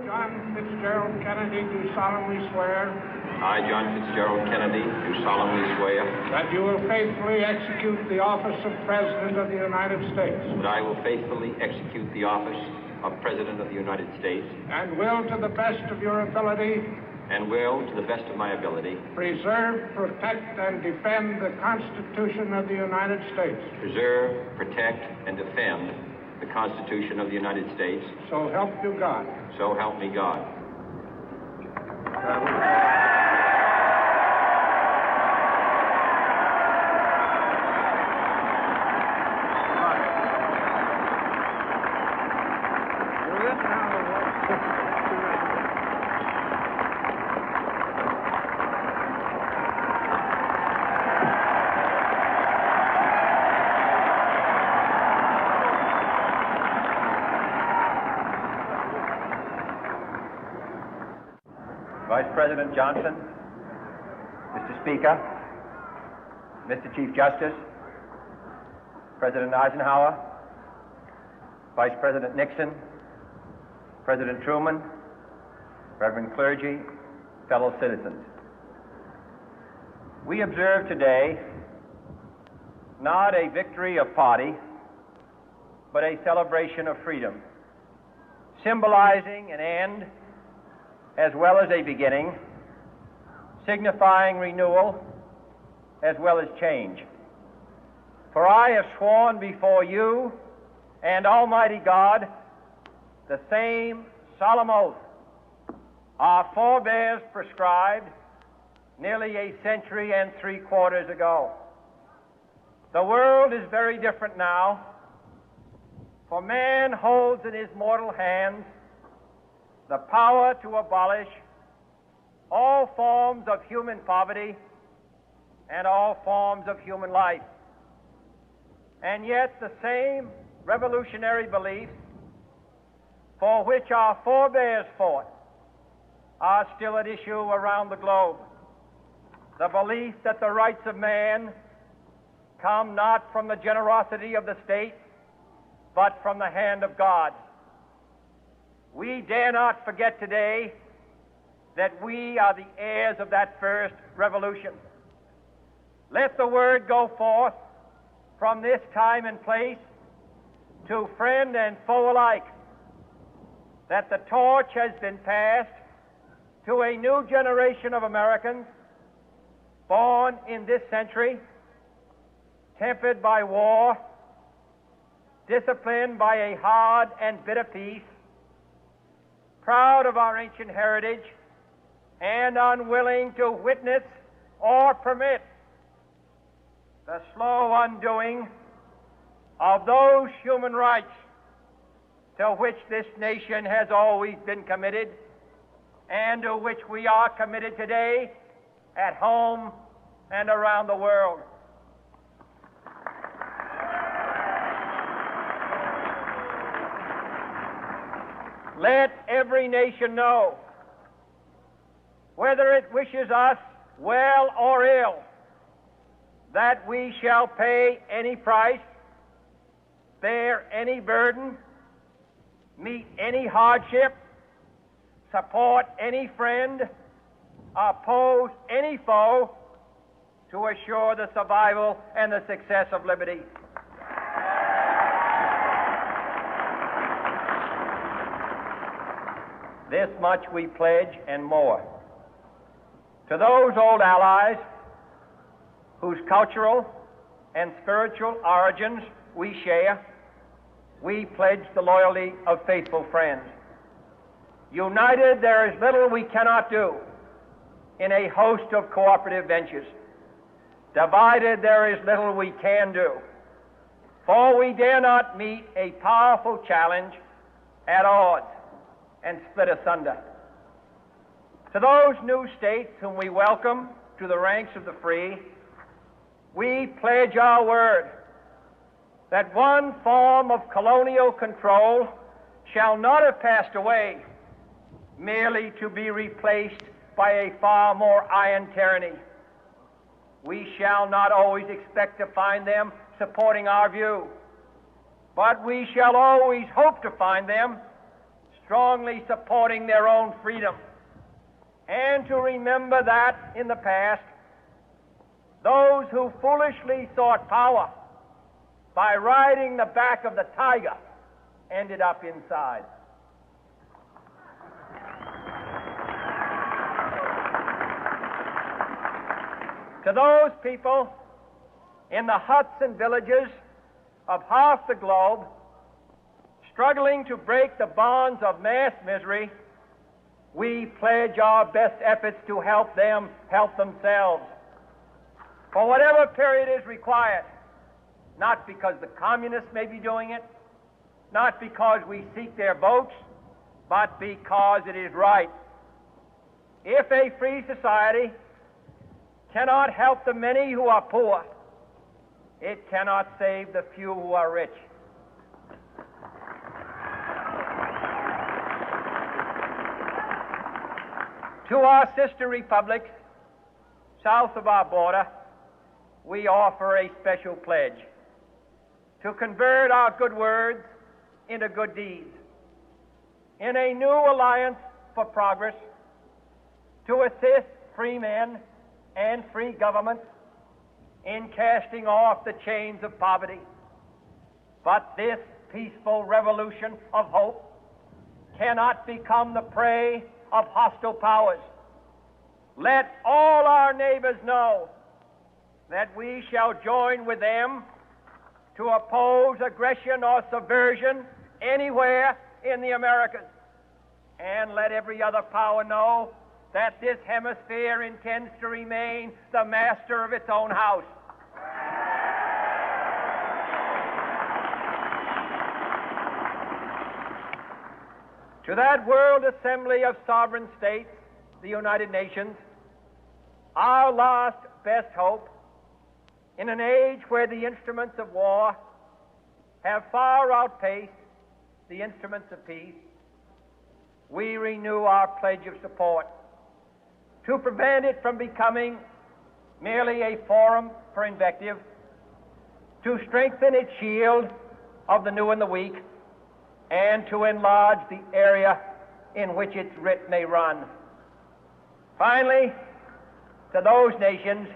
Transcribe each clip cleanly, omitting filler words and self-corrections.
John Fitzgerald Kennedy, do solemnly swear I, John Fitzgerald Kennedy, do solemnly swear that you will faithfully execute the office of President of the United States that I will faithfully execute the office of President of the United States and will, to the best of your ability, to the best of my ability, preserve, protect, and defend the Constitution of the United States. preserve, protect, and defend the Constitution of the United States. So help you God. So help me God. Vice President Johnson, Mr. Speaker, Mr. Chief Justice, President Eisenhower, Vice President Nixon, President Truman, Reverend clergy, fellow citizens. We observe today not a victory of party, but a celebration of freedom, symbolizing an end as well as a beginning, signifying renewal as well as change. For I have sworn before you and Almighty God the same solemn oath our forebears prescribed nearly a century and 3/4 ago. The world is very different now, for man holds in his mortal hands the power to abolish all forms of human poverty and all forms of human life. And yet the same revolutionary beliefs for which our forebears fought are still at issue around the globe. The belief that the rights of man come not from the generosity of the state, but from the hand of God. We dare not forget today that we are the heirs of that first revolution. Let the word go forth from this time and place to friend and foe alike that the torch has been passed to a new generation of Americans born in this century, tempered by war, disciplined by a hard and bitter peace, proud of our ancient heritage, and unwilling to witness or permit the slow undoing of those human rights to which this nation has always been committed and to which we are committed today at home and around the world. Let every nation know, whether it wishes us well or ill, that we shall pay any price, bear any burden, meet any hardship, support any friend, oppose any foe to assure the survival and the success of liberty. This much we pledge and more. To those old allies whose cultural and spiritual origins we share, we pledge the loyalty of faithful friends. United, there is little we cannot do in a host of cooperative ventures. Divided, there is little we can do, for we dare not meet a powerful challenge at odds and split asunder. To those new states whom we welcome to the ranks of the free, we pledge our word that one form of colonial control shall not have passed away merely to be replaced by a far more iron tyranny. We shall not always expect to find them supporting our view, but we shall always hope to find them strongly supporting their own freedom, and to remember that in the past, those who foolishly sought power by riding the back of the tiger ended up inside. To those people in the huts and villages of half the globe struggling to break the bonds of mass misery, we pledge our best efforts to help them help themselves for whatever period is required, not because the communists may be doing it, not because we seek their votes, but because it is right. If a free society cannot help the many who are poor, it cannot save the few who are rich. To our sister republics south of our border, we offer a special pledge to convert our good words into good deeds, in a new alliance for progress, to assist free men and free governments in casting off the chains of poverty. But this peaceful revolution of hope cannot become the prey of hostile powers. Let all our neighbors know that we shall join with them to oppose aggression or subversion anywhere in the Americas. And let every other power know that this hemisphere intends to remain the master of its own house. To that World Assembly of Sovereign States, the United Nations, our last best hope, in an age where the instruments of war have far outpaced the instruments of peace, we renew our pledge of support to prevent it from becoming merely a forum for invective, to strengthen its shield of the new and the weak, and to enlarge the area in which its writ may run. Finally, to those nations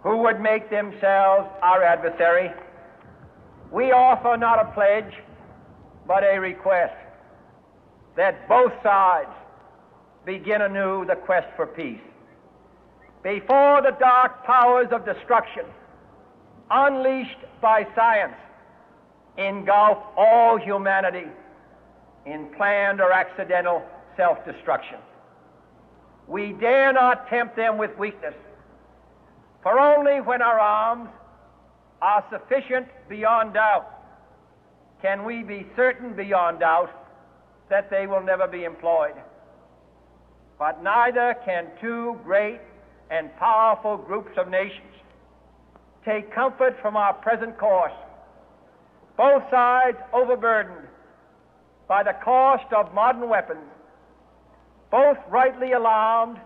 who would make themselves our adversary, we offer not a pledge, but a request that both sides begin anew the quest for peace. Before the dark powers of destruction, unleashed by science, engulf all humanity in planned or accidental self-destruction, we dare not tempt them with weakness, for only when our arms are sufficient beyond doubt can we be certain beyond doubt that they will never be employed. But neither can two great and powerful groups of nations take comfort from our present course, both sides overburdened by the cost of modern weapons, both rightly alarmed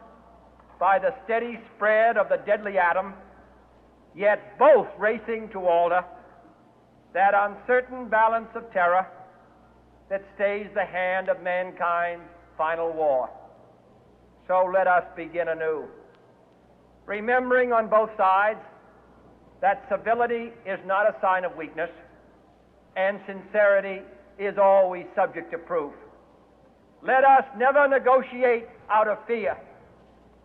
by the steady spread of the deadly atom, yet both racing to alter that uncertain balance of terror that stays the hand of mankind's final war. So let us begin anew, remembering on both sides that civility is not a sign of weakness, and sincerity is always subject to proof. Let us never negotiate out of fear,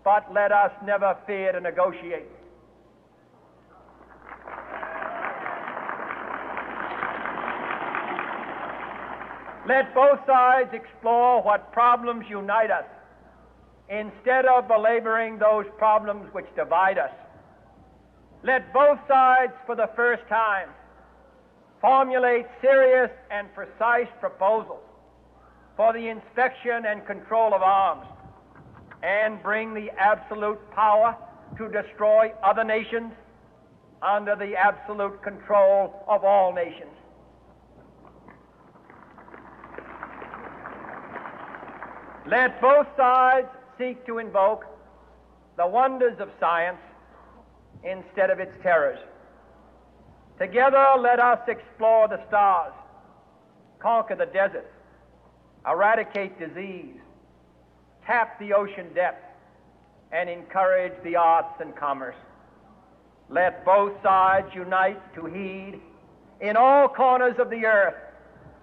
but let us never fear to negotiate. Let both sides explore what problems unite us, instead of belaboring those problems which divide us. Let both sides, for the first time, formulate serious and precise proposals for the inspection and control of arms, and bring the absolute power to destroy other nations under the absolute control of all nations. Let both sides seek to invoke the wonders of science instead of its terrors. Together, let us explore the stars, conquer the deserts, eradicate disease, tap the ocean depths, and encourage the arts and commerce. Let both sides unite to heed in all corners of the earth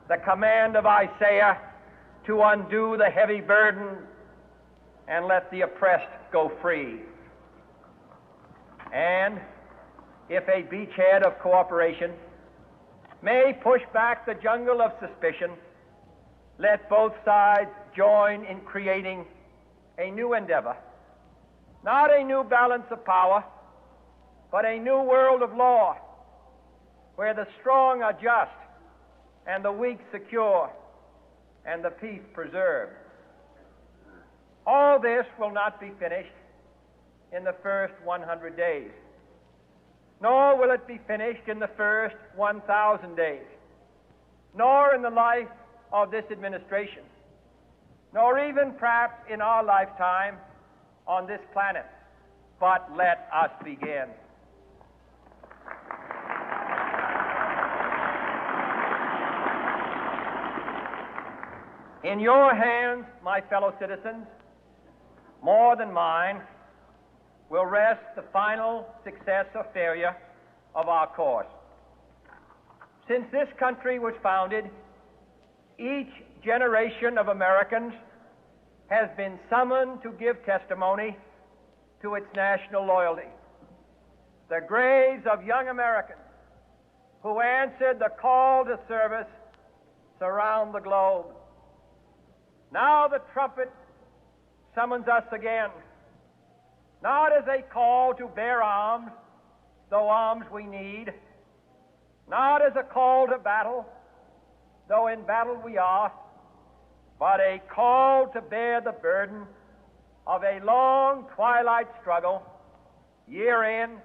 the command of Isaiah to undo the heavy burden and let the oppressed go free. And if a beachhead of cooperation may push back the jungle of suspicion, let both sides join in creating a new endeavor, not a new balance of power, but a new world of law, where the strong are just and the weak secure and the peace preserved. All this will not be finished in the first 100 days, nor will it be finished in the first 1,000 days, nor in the life of this administration, nor even perhaps in our lifetime on this planet. But let us begin. In your hands, my fellow citizens, more than mine, will rest the final success or failure of our course. Since this country was founded, each generation of Americans has been summoned to give testimony to its national loyalty. The graves of young Americans who answered the call to service surround the globe. Now the trumpet summons us again, not as a call to bear arms, though arms we need, not as a call to battle, though in battle we are, but a call to bear the burden of a long twilight struggle, year in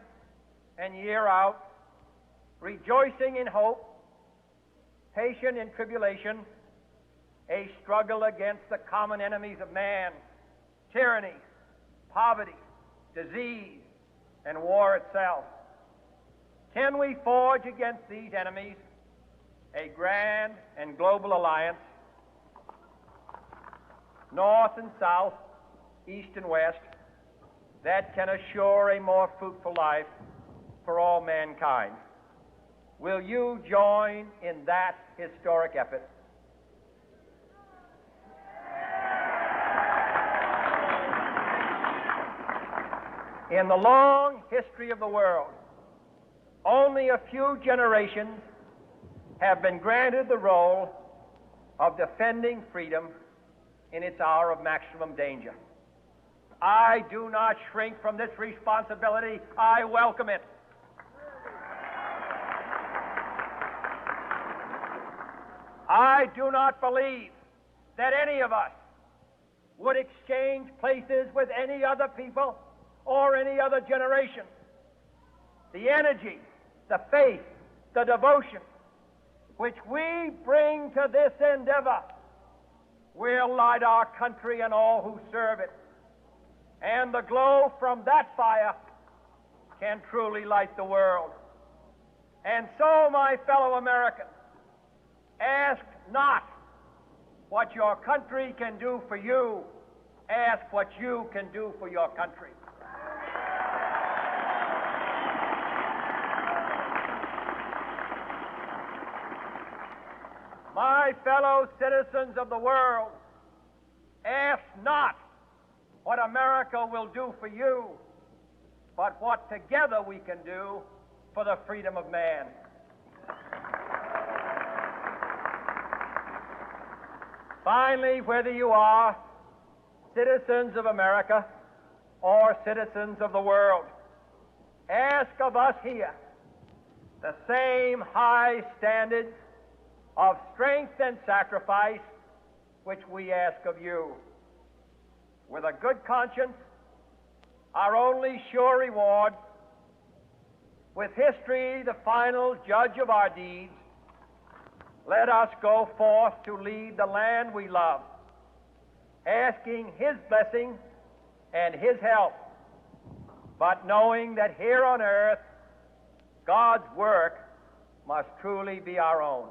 and year out, rejoicing in hope, patient in tribulation, a struggle against the common enemies of man, tyranny, poverty, disease, and war itself. Can we forge against these enemies a grand and global alliance, north and south, east and west, that can assure a more fruitful life for all mankind? Will you join in that historic effort? In the long history of the world, only a few generations have been granted the role of defending freedom in its hour of maximum danger. I do not shrink from this responsibility. I welcome it. I do not believe that any of us would exchange places with any other people or any other generation. The energy, the faith, the devotion which we bring to this endeavor will light our country and all who serve it. And the glow from that fire can truly light the world. And so, my fellow Americans, ask not what your country can do for you, ask what you can do for your country. My fellow citizens of the world, ask not what America will do for you, but what together we can do for the freedom of man. Finally, whether you are citizens of America or citizens of the world, ask of us here the same high standards of strength and sacrifice which we ask of you. With a good conscience, our only sure reward, with history the final judge of our deeds, let us go forth to lead the land we love, asking His blessing and His help, but knowing that here on earth, God's work must truly be our own.